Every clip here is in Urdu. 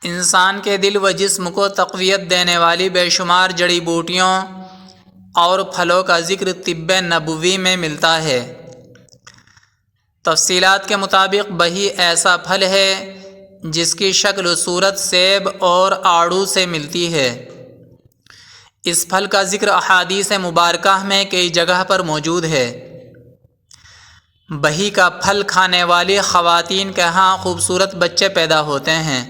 انسان کے دل و جسم کو تقویت دینے والی بے شمار جڑی بوٹیوں اور پھلوں کا ذکر طب نبوی میں ملتا ہے۔ تفصیلات کے مطابق بہی ایسا پھل ہے جس کی شکل و صورت سیب اور آڑو سے ملتی ہے۔ اس پھل کا ذکر احادیث مبارکہ میں کئی جگہ پر موجود ہے۔ بہی کا پھل کھانے والی خواتین کے ہاں خوبصورت بچے پیدا ہوتے ہیں،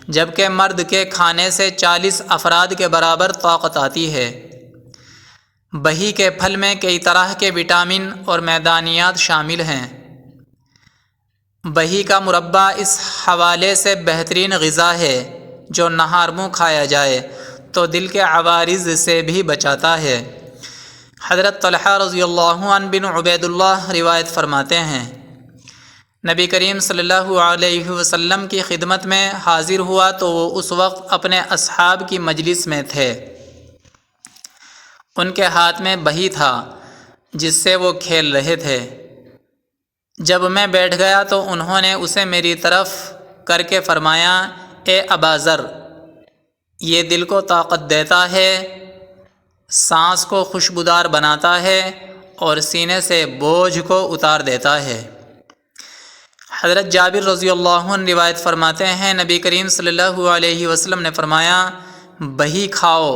جبکہ مرد کے کھانے سے 40 افراد کے برابر طاقت آتی ہے۔ بہی کے پھل میں کئی طرح کے وٹامن اور معدنیات شامل ہیں۔ بہی کا مربع اس حوالے سے بہترین غذا ہے جو نہار منہ کھایا جائے تو دل کے عوارض سے بھی بچاتا ہے۔ حضرت طلحہ رضی اللہ عنہ بن عبید اللہ روایت فرماتے ہیں، نبی کریم صلی اللہ علیہ وسلم کی خدمت میں حاضر ہوا تو وہ اس وقت اپنے اصحاب کی مجلس میں تھے۔ ان کے ہاتھ میں بہی تھا جس سے وہ کھیل رہے تھے۔ جب میں بیٹھ گیا تو انہوں نے اسے میری طرف کر کے فرمایا، اے ابا ذر، یہ دل کو طاقت دیتا ہے، سانس کو خوشبودار بناتا ہے اور سینے سے بوجھ کو اتار دیتا ہے۔ حضرت جابر رضی اللہ عنہ روایت فرماتے ہیں، نبی کریم صلی اللہ علیہ وسلم نے فرمایا، بہی کھاؤ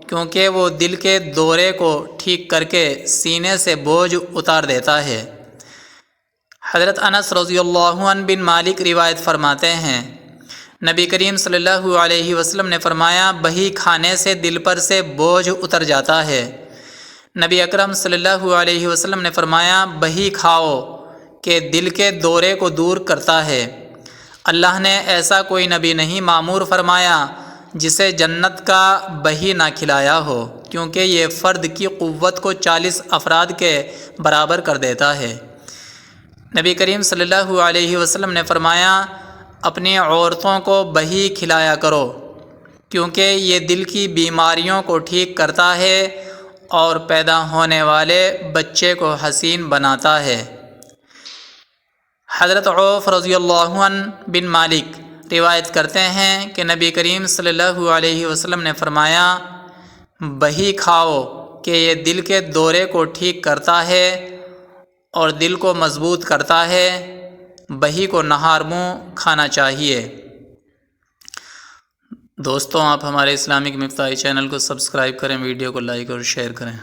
کیونکہ وہ دل کے دورے کو ٹھیک کر کے سینے سے بوجھ اتار دیتا ہے۔ حضرت انس رضی اللہ عنہ بن مالک روایت فرماتے ہیں، نبی کریم صلی اللہ علیہ وسلم نے فرمایا، بہی کھانے سے دل پر سے بوجھ اتر جاتا ہے۔ نبی اکرم صلی اللہ علیہ وسلم نے فرمایا، بہی کھاؤ کہ دل کے دورے کو دور کرتا ہے۔ اللہ نے ایسا کوئی نبی نہیں معمور فرمایا جسے جنت کا بہی نہ کھلایا ہو، کیونکہ یہ فرد کی قوت کو 40 افراد کے برابر کر دیتا ہے۔ نبی کریم صلی اللہ علیہ وسلم نے فرمایا، اپنی عورتوں کو بہی کھلایا کرو کیونکہ یہ دل کی بیماریوں کو ٹھیک کرتا ہے اور پیدا ہونے والے بچے کو حسین بناتا ہے۔ حضرت عوف رضی اللہ عنہ بن مالک روایت کرتے ہیں کہ نبی کریم صلی اللہ علیہ وسلم نے فرمایا، بہی کھاؤ کہ یہ دل کے دورے کو ٹھیک کرتا ہے اور دل کو مضبوط کرتا ہے۔ بہی کو نہار منہ کھانا چاہیے۔ دوستوں، آپ ہمارے اسلامک مفتاحی چینل کو سبسکرائب کریں، ویڈیو کو لائک اور شیئر کریں۔